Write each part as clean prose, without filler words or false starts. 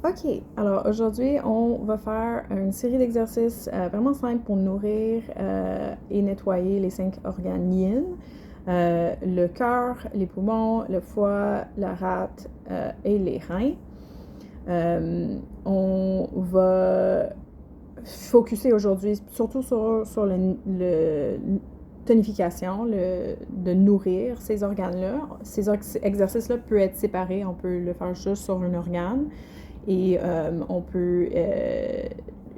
OK, alors aujourd'hui, on va faire une série d'exercices vraiment simples pour nourrir et nettoyer les 5 organes yin. Le cœur, les poumons, le foie, la rate et les reins. On va focuser aujourd'hui surtout sur le tonification, de nourrir ces organes-là. Ces exercices-là peuvent être séparés, on peut le faire juste sur un organe. Et on peut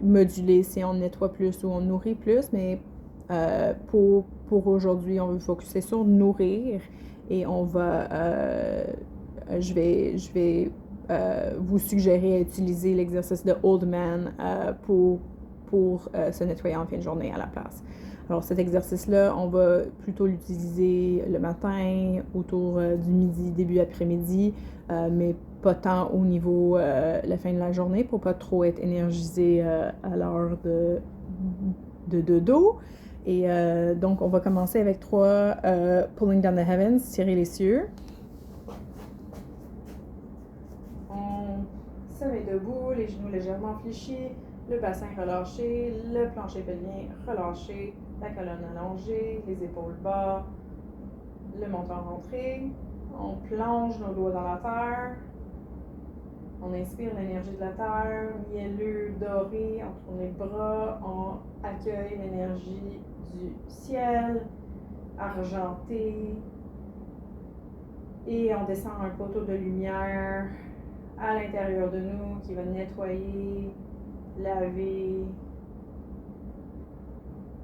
moduler si on nettoie plus ou on nourrit plus, mais pour aujourd'hui, on veut focuser sur nourrir et on va, je vais vous suggérer d'utiliser l'exercice de Old Man pour se nettoyer en fin de journée à la place. Alors cet exercice-là, on va plutôt l'utiliser le matin, autour du midi, début après-midi, mais pas tant au niveau la fin de la journée pour pas trop être énergisé à l'heure de dodo. Et donc, on va commencer avec 3 Pulling Down the Heavens, tirer les cieux. On se met debout, les genoux légèrement fléchis, le bassin relâché, le plancher pelvien relâché, la colonne allongée, les épaules bas, le menton rentré. On plonge nos doigts dans la terre. On inspire l'énergie de la terre, mielleux, doré, on tourne les bras, on accueille l'énergie du ciel, argenté, et on descend un poteau de lumière à l'intérieur de nous qui va nettoyer, laver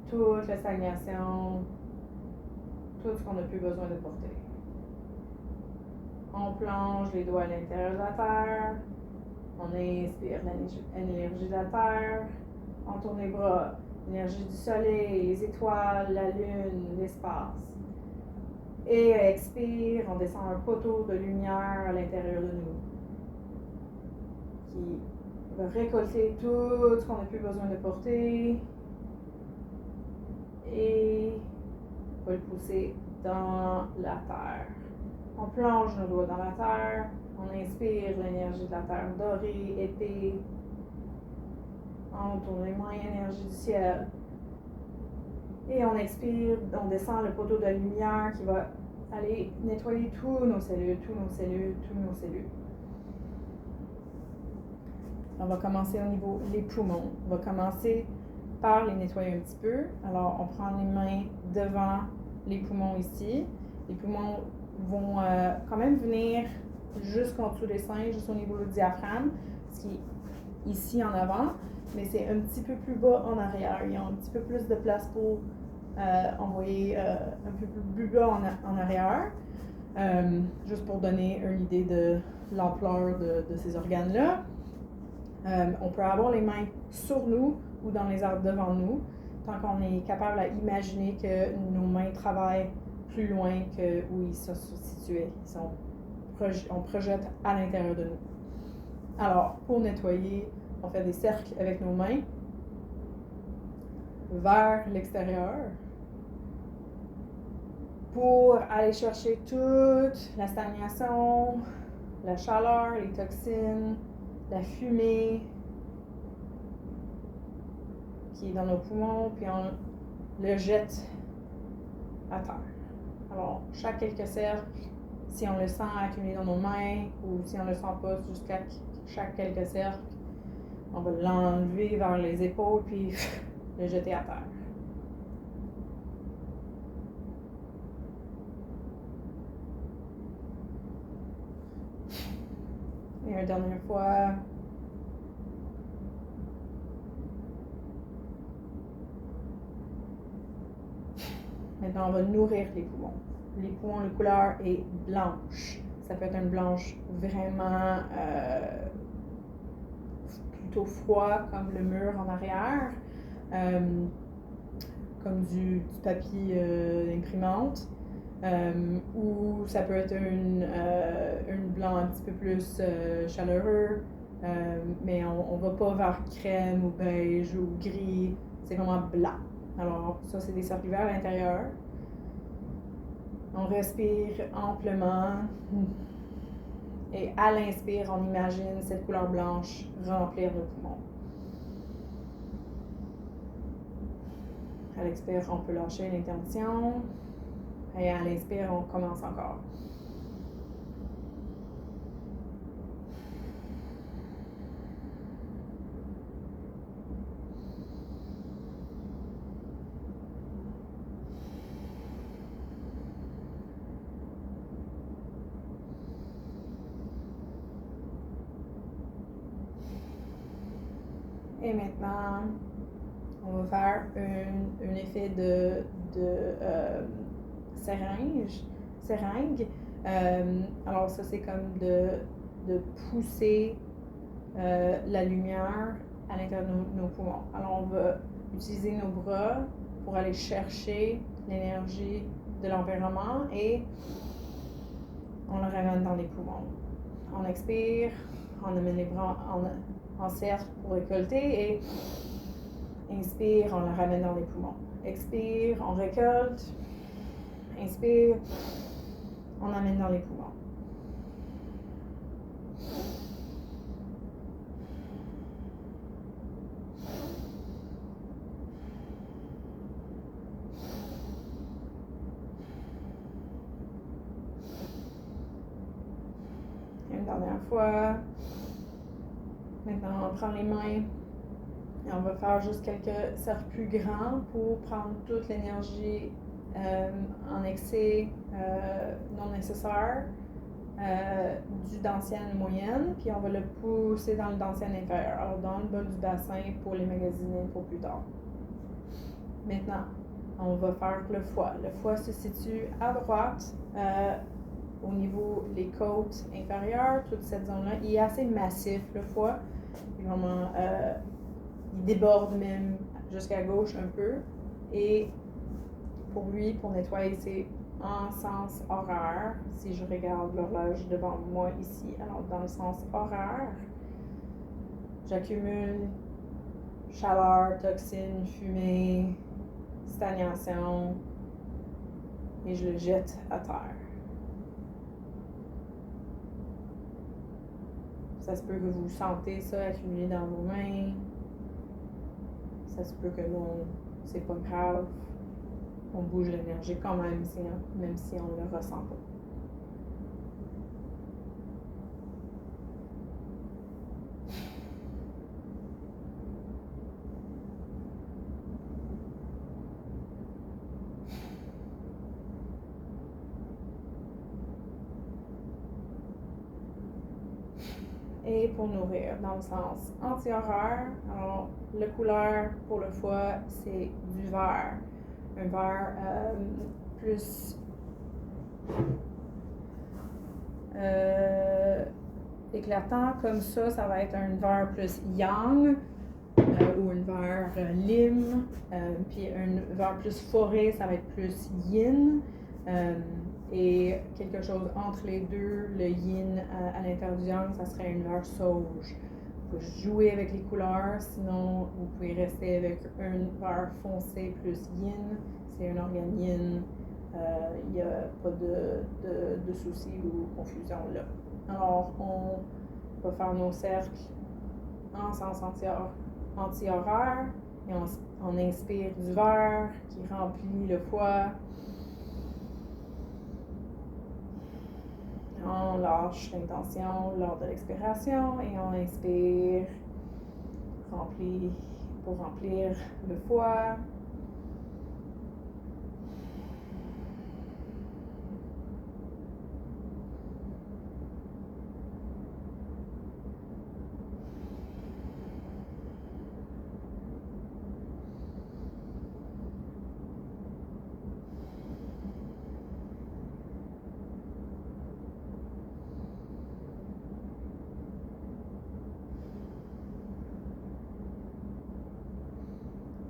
toute la stagnation, tout ce qu'on n'a plus besoin de porter. On plonge les doigts à l'intérieur de la terre. On inspire l'énergie de la terre. On tourne les bras. L'énergie du soleil, les étoiles, la lune, l'espace. Et expire, on descend un poteau de lumière à l'intérieur de nous qui va récolter tout ce qu'on n'a plus besoin de porter et va le pousser dans la terre. On plonge nos doigts dans la terre, on inspire l'énergie de la terre dorée, épée. On tourne les mains, énergie du ciel. Et on expire, on descend le poteau de lumière qui va aller nettoyer tous nos cellules, tous nos cellules, tous nos cellules. On va commencer au niveau des poumons. On va commencer par les nettoyer un petit peu. Alors, on prend les mains devant les poumons ici. Les poumons vont quand même venir jusqu'en dessous des seins, juste au niveau du diaphragme, ce qui est ici en avant, mais c'est un petit peu plus bas en arrière. Il y a un petit peu plus de place pour envoyer un peu plus bas en arrière, juste pour donner une idée de l'ampleur de ces organes-là. On peut avoir les mains sur nous ou dans les arbres devant nous, tant qu'on est capable d'imaginer que nos mains travaillent plus loin que où ils sont situés. On projette à l'intérieur de nous. Alors, pour nettoyer, on fait des cercles avec nos mains vers l'extérieur pour aller chercher toute la stagnation, la chaleur, les toxines, la fumée qui est dans nos poumons, puis on le jette à terre. Alors, chaque quelques cercles, si on le sent accumuler dans nos mains ou si on ne le sent pas jusqu'à chaque quelques cercles, on va l'enlever vers les épaules puis le jeter à terre. Et une dernière fois. Maintenant, on va nourrir les poumons. Les poumons, la couleur est blanche. Ça peut être une blanche vraiment plutôt froid, comme le mur en arrière, comme du papier d'imprimante. Ou ça peut être une blanc un petit peu plus chaleureux, mais on va pas vers crème ou beige ou gris, c'est vraiment blanc. Alors ça, c'est des cercles verts à l'intérieur. On respire amplement Et à l'inspire, on imagine cette couleur blanche remplir nos poumons. À l'expire, on peut lâcher l'intention. Et à l'inspire, on commence encore. Et maintenant, on va faire un effet de seringue. Alors ça, c'est comme de pousser la lumière à l'intérieur de nos poumons. Alors on va utiliser nos bras pour aller chercher l'énergie de l'environnement et on le ramène dans les poumons. On expire, on amène les bras en cercle pour récolter et inspire, on le ramène dans les poumons. Expire, on récolte. Inspire, on amène dans les poumons. Une dernière fois. Maintenant, on prend les mains et on va faire juste quelques cercles plus grands pour prendre toute l'énergie en excès non nécessaire du dantienne moyenne, puis on va le pousser dans le dantienne inférieur, alors dans le bas du bassin pour les magasiner pour plus tard. Maintenant, on va faire le foie. Le foie se situe à droite au niveau des côtes inférieures, toute cette zone-là. Il est assez massif, le foie. Vraiment, il déborde même jusqu'à gauche un peu. Et pour lui, pour nettoyer, c'est en sens horaire. Si je regarde l'horloge devant moi ici, alors dans le sens horaire, j'accumule chaleur, toxines, fumée, stagnation et je le jette à terre. Ça se peut que vous sentez ça accumuler dans vos mains. Ça se peut que non, c'est pas grave. On bouge l'énergie quand même, même si on ne le ressent pas. Et pour nourrir, dans le sens anti-horaire, alors la couleur pour le foie, c'est du vert. Un vert plus éclatant, comme ça va être un vert plus yang ou un vert lime, puis un vert plus forêt, ça va être plus yin. Et quelque chose entre les deux, le yin à l'intérieur du yang, ça serait une vert sauge. Vous pouvez jouer avec les couleurs, sinon vous pouvez rester avec un vert foncé plus yin, c'est un organe yin, il n'y a pas de soucis ou confusion là. Alors on va faire nos cercles en sens anti-horaire et on inspire du vert qui remplit le foie. On lâche l'intention lors de l'expiration et on inspire pour remplir le foie.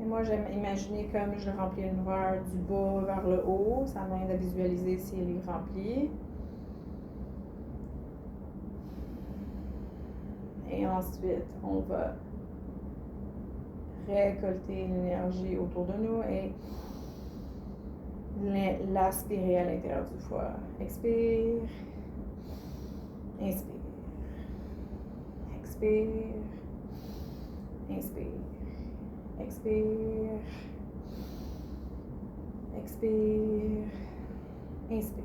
Et moi, j'aime imaginer comme je remplis une verre du bas vers le haut. Ça m'aide à visualiser si elle est remplie. Et ensuite, on va récolter l'énergie autour de nous et l'aspirer à l'intérieur du foie. Expire. Inspire. Expire. Inspire. Expire. Expire. Inspire.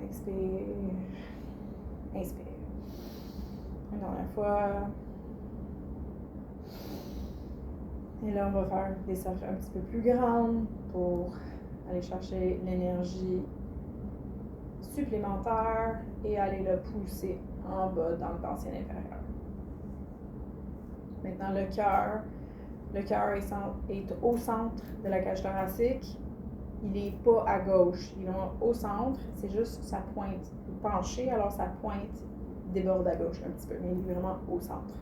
Expire. Inspire. Une dernière fois. Et là, on va faire des cercles un petit peu plus grandes pour aller chercher l'énergie supplémentaire et aller le pousser en bas dans le bassin inférieur. Maintenant, le cœur est au centre de la cage thoracique. Il n'est pas à gauche, il est au centre. C'est juste sa pointe penchée, alors sa pointe déborde à gauche un petit peu, mais il est vraiment au centre.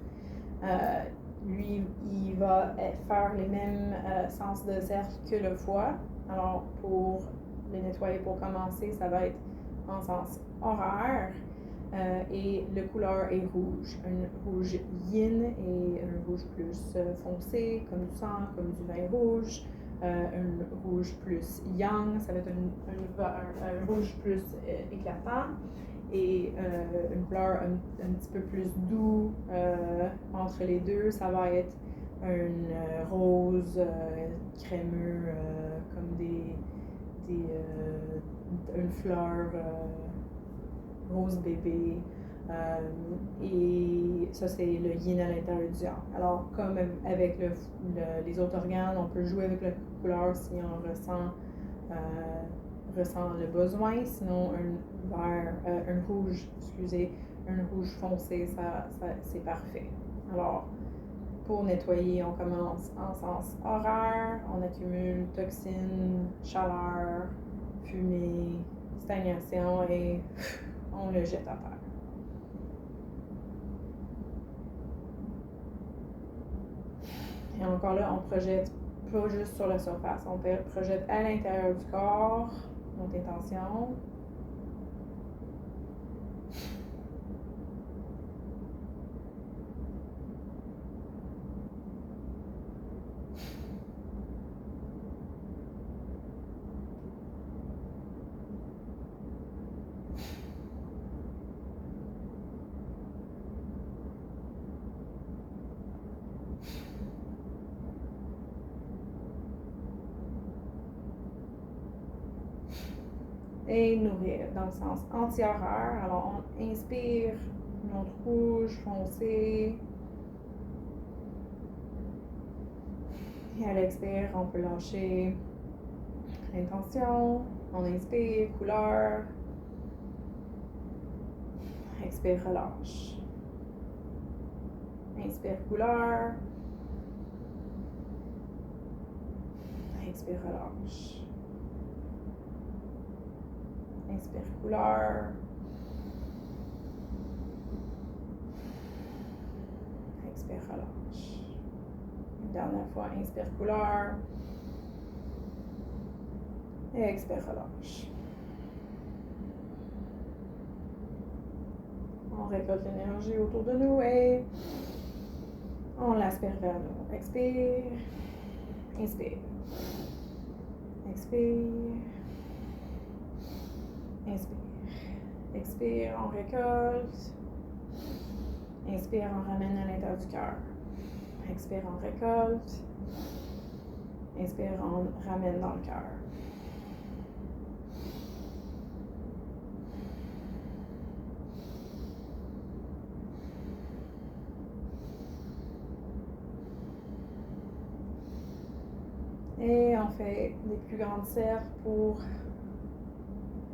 Lui, il va faire les mêmes sens de cercle que le foie. Alors, pour le nettoyer, pour commencer, ça va être en sens horaire. Et la couleur est rouge. Un rouge yin et un rouge plus foncé, comme du sang, comme du vin rouge. Un rouge plus yang, ça va être un rouge plus éclatant. Et une couleur un petit peu plus doux entre les deux, ça va être un rose crémeux, comme une fleur rose bébé. Et ça, c'est le yin à l'intérieur du yang. Alors, comme avec les autres organes, on peut jouer avec la couleur si on ressent le besoin. Sinon, un rouge foncé, ça c'est parfait. Alors, pour nettoyer, on commence en sens horaire, on accumule toxines, chaleur, fumée, stagnation et on le jette à terre. Et encore là, on projette pas juste sur la surface, on projette à l'intérieur du corps notre intention. Et nourrir dans le sens anti-horaire. Alors, on inspire notre rouge foncé. Et à l'expire, on peut lâcher l'intention. On inspire, couleur. Expire, relâche. Inspire, couleur. Expire, relâche. Inspire, couleur. Expire, relâche. Une dernière fois, inspire, couleur. Et expire, relâche. On récolte l'énergie autour de nous et on l'aspire vers nous. Expire. Inspire. Expire. Inspire. Expire, on récolte. Inspire, on ramène à l'intérieur du cœur. Expire, on récolte. Inspire, on ramène dans le cœur. Et on fait des plus grandes cercles pour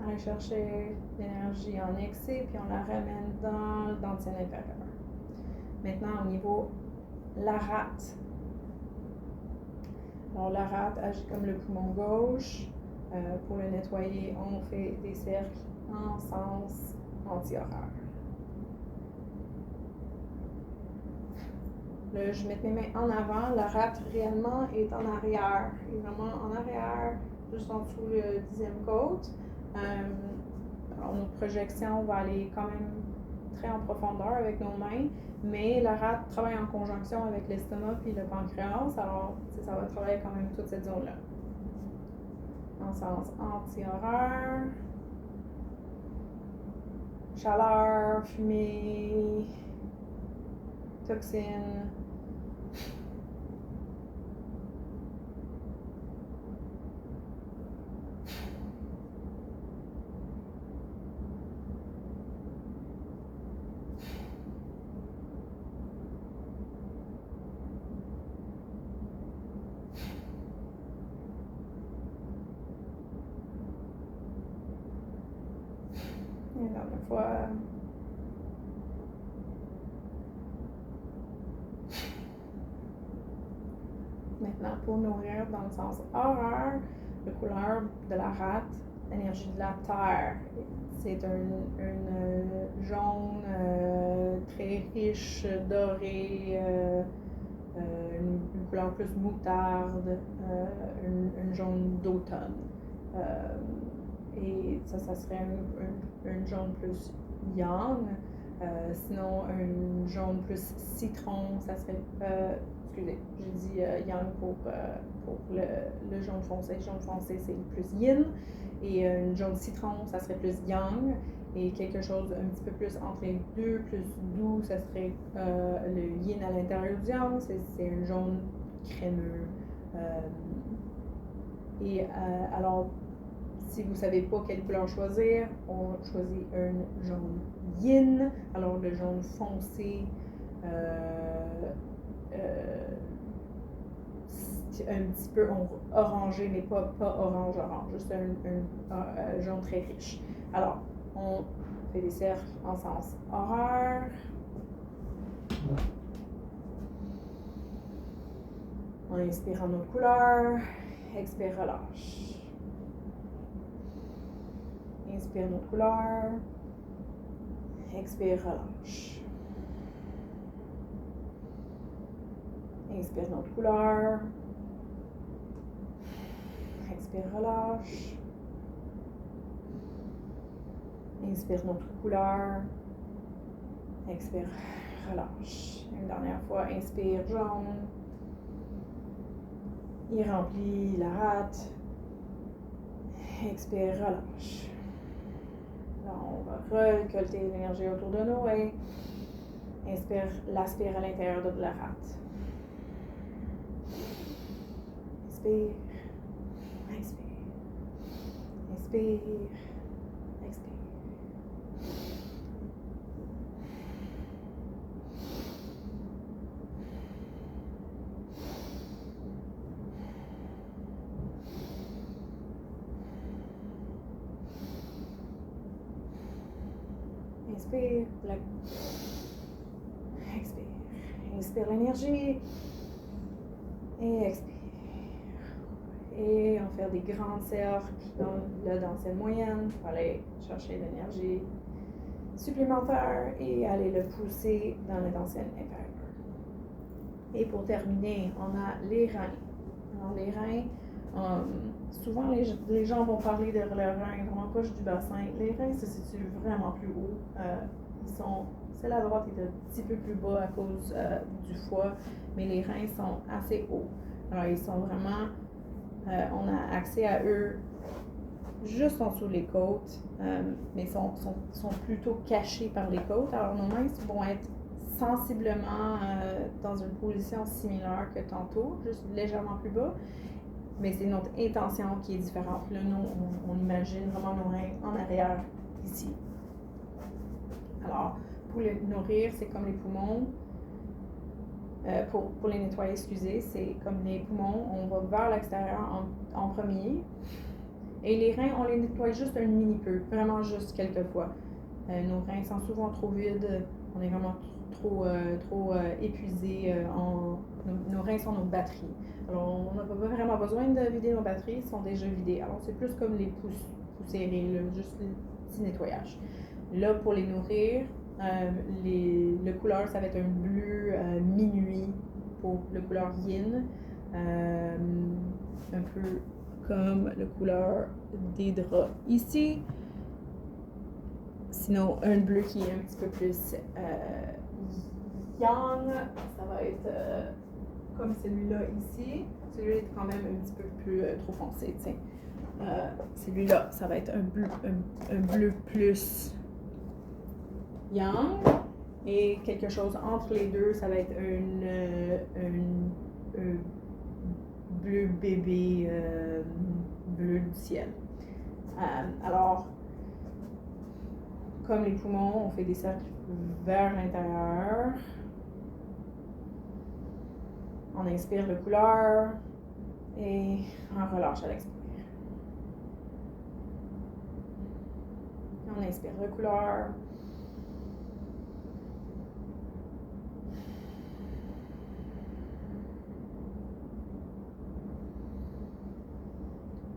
aller chercher l'énergie en excès, puis on la ramène dans le dentier inférieur. Maintenant, au niveau la rate. Alors, la rate agit comme le poumon gauche. Pour le nettoyer, on fait des cercles en sens anti-horaire. Là, je mets mes mains en avant. La rate, réellement, est en arrière. Elle est vraiment en arrière, juste en dessous le 10e côte. Alors, notre projection va aller quand même très en profondeur avec nos mains, mais la rate travaille en conjonction avec l'estomac et le pancréas, alors ça va travailler quand même toute cette zone-là. En sens anti-horaire. chaleur, fumée, toxines. Et la dernière fois. Maintenant, pour nourrir dans le sens horaire, la couleur de la rate, l'énergie de la terre. C'est une jaune très riche, dorée, une couleur plus moutarde, une jaune d'automne. Et ça serait une jaune plus yang. Sinon, une jaune plus citron, ça serait. Excusez, j'ai dit yang pour le jaune foncé. Le jaune foncé, c'est plus yin. Et une jaune citron, ça serait plus yang. Et quelque chose un petit peu plus entre les deux, plus doux, ça serait le yin à l'intérieur du yang. C'est un jaune crémeux. Alors, si vous ne savez pas quelle couleur choisir, on choisit un jaune yin. Alors, le jaune foncé, un petit peu orangé, mais pas orange, juste un jaune très riche. Alors, on fait des cercles en sens horaire. On inspire en notre couleur, expire, relâche. Inspire notre couleur, expire, relâche. Inspire notre couleur, expire, relâche. Inspire notre couleur, expire, relâche. Une dernière fois, inspire, jaune. Il remplit la rate. Expire, relâche. Là, on va récolter l'énergie autour de nous et inspire, l'aspire à l'intérieur de la rate. Inspire, expire, inspire, expire. Inspire, expire. Inspire l'énergie et expire. Et on fait des grands cercles dans la danselle moyenne pour aller chercher l'énergie supplémentaire et aller le pousser dans la danselle inférieure. Et pour terminer, on a les reins. Alors, les reins, souvent les gens vont parler de leurs reins vraiment proche du bassin. Les reins se situent vraiment plus haut. Celle à droite est un petit peu plus bas à cause du foie, mais les reins sont assez hauts. Alors, ils sont vraiment, on a accès à eux juste en dessous des côtes, mais sont plutôt cachés par les côtes. Alors, nos mains vont être sensiblement dans une position similaire que tantôt, juste légèrement plus bas, mais c'est notre intention qui est différente. Là, nous, on imagine vraiment nos reins en arrière, ici. Alors, pour les nourrir, c'est comme les poumons. Pour les nettoyer, excusez, c'est comme les poumons, on va vers l'extérieur en premier. Et les reins, on les nettoie juste un mini peu, vraiment juste quelques fois. Nos reins sont souvent trop vides, on est vraiment trop épuisés. Nos reins sont nos batteries. Alors, on n'a pas vraiment besoin de vider nos batteries, ils sont déjà vidés. Alors, c'est plus comme les poussiérés, juste le petit nettoyage. Là, pour les nourrir, le couleur, ça va être un bleu minuit pour le couleur yin. Un peu comme la couleur des draps ici. Sinon, un bleu qui est un petit peu plus yang, ça va être comme celui-là ici. Celui-là est quand même un petit peu plus trop foncé, celui-là, ça va être un bleu plus yang. Et quelque chose entre les deux, ça va être un bleu bébé, bleu du ciel. Alors, comme les poumons, on fait des cercles vers l'intérieur. On inspire le couleur et on relâche à l'expire. On inspire le couleur.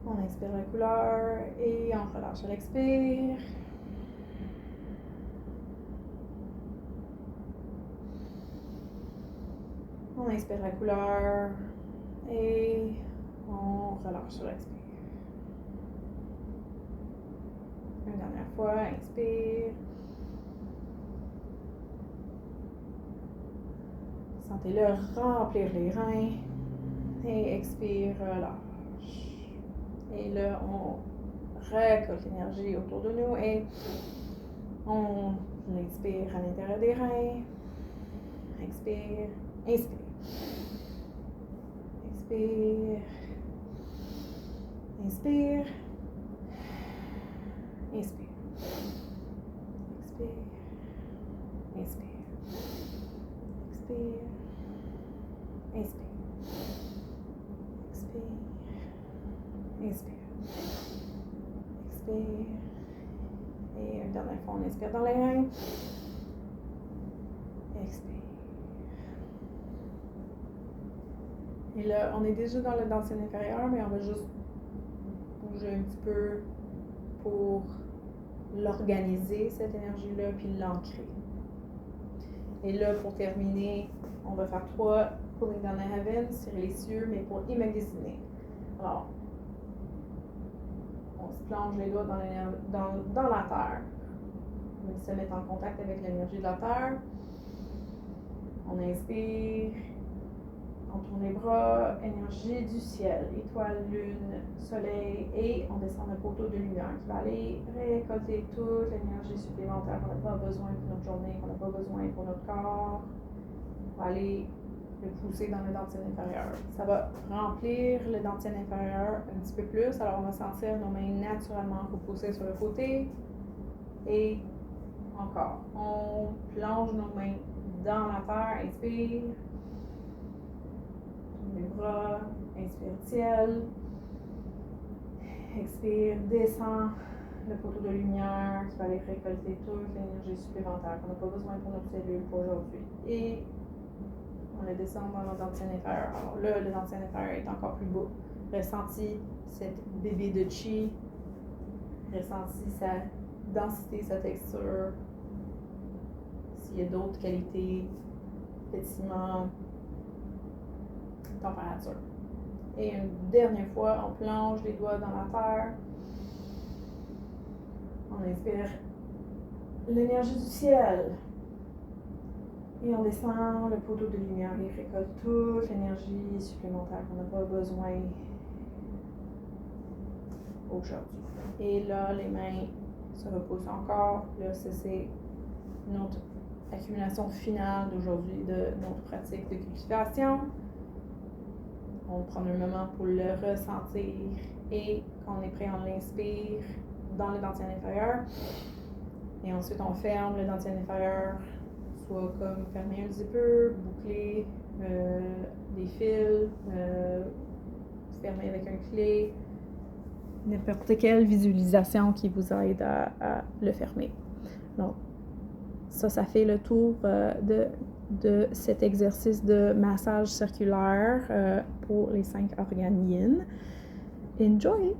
On inspire la couleur et on relâche à l'expire. On inspire la couleur et on relâche à l'expire. Une dernière fois, inspire. Sentez-le remplir les reins et expire, relâche. Et là, on récolte l'énergie autour de nous et on inspire à l'intérieur des reins. Expire, inspire. Expire. Inspire. Inspire. Expire. Inspire. Expire. Inspire. Expire. Inspire. Expire. Et une dernière fois, on inspire dans les reins. Expire. Et là, on est déjà dans le dentier inférieur, mais on va juste bouger un petit peu pour l'organiser, cette énergie-là, puis l'ancrer. Et là, pour terminer, on va faire 3 pulling down the heavens, tirer les cieux, mais pour imaginer. Alors, on se plonge les doigts dans la terre. On se met en contact avec l'énergie de la terre. On inspire. On tourne les bras, énergie du ciel, étoile, lune, soleil, et on descend le poteau de lumière qui va aller récolter toute l'énergie supplémentaire qu'on n'a pas besoin pour notre journée, qu'on n'a pas besoin pour notre corps. On va aller le pousser dans le dentier inférieur. Ça va remplir le dentier inférieur un petit peu plus, alors on va sentir nos mains naturellement repousser sur le côté. Et encore, on plonge nos mains dans la terre, inspire. Les bras, inspire ciel, expire, descend le poteau de lumière qui va aller récolter toute l'énergie supplémentaire qu'on n'a pas besoin pour notre cellule pour aujourd'hui. Et on le descend dans le dentier inférieur. Alors là, le dentier inférieur est encore plus beau. Ressenti cette bébé de chi, ressenti sa densité, sa texture, s'il y a d'autres qualités, pétillement, température. Et une dernière fois, on plonge les doigts dans la terre. On inspire l'énergie du ciel. Et on descend le poteau de lumière et récolte toute l'énergie supplémentaire qu'on n'a pas besoin aujourd'hui. Et là, les mains se reposent encore. Là, c'est notre accumulation finale d'aujourd'hui de notre pratique de cultivation. On prend un moment pour le ressentir et quand on est prêt, on l'inspire dans le dentier inférieur. Et ensuite, on ferme le dentier inférieur, soit comme fermer un zipper, boucler des fils, fermer avec une clé, n'importe quelle visualisation qui vous aide à le fermer. Donc, ça fait le tour de cet exercice de massage circulaire pour les 5 organes yin. Enjoy!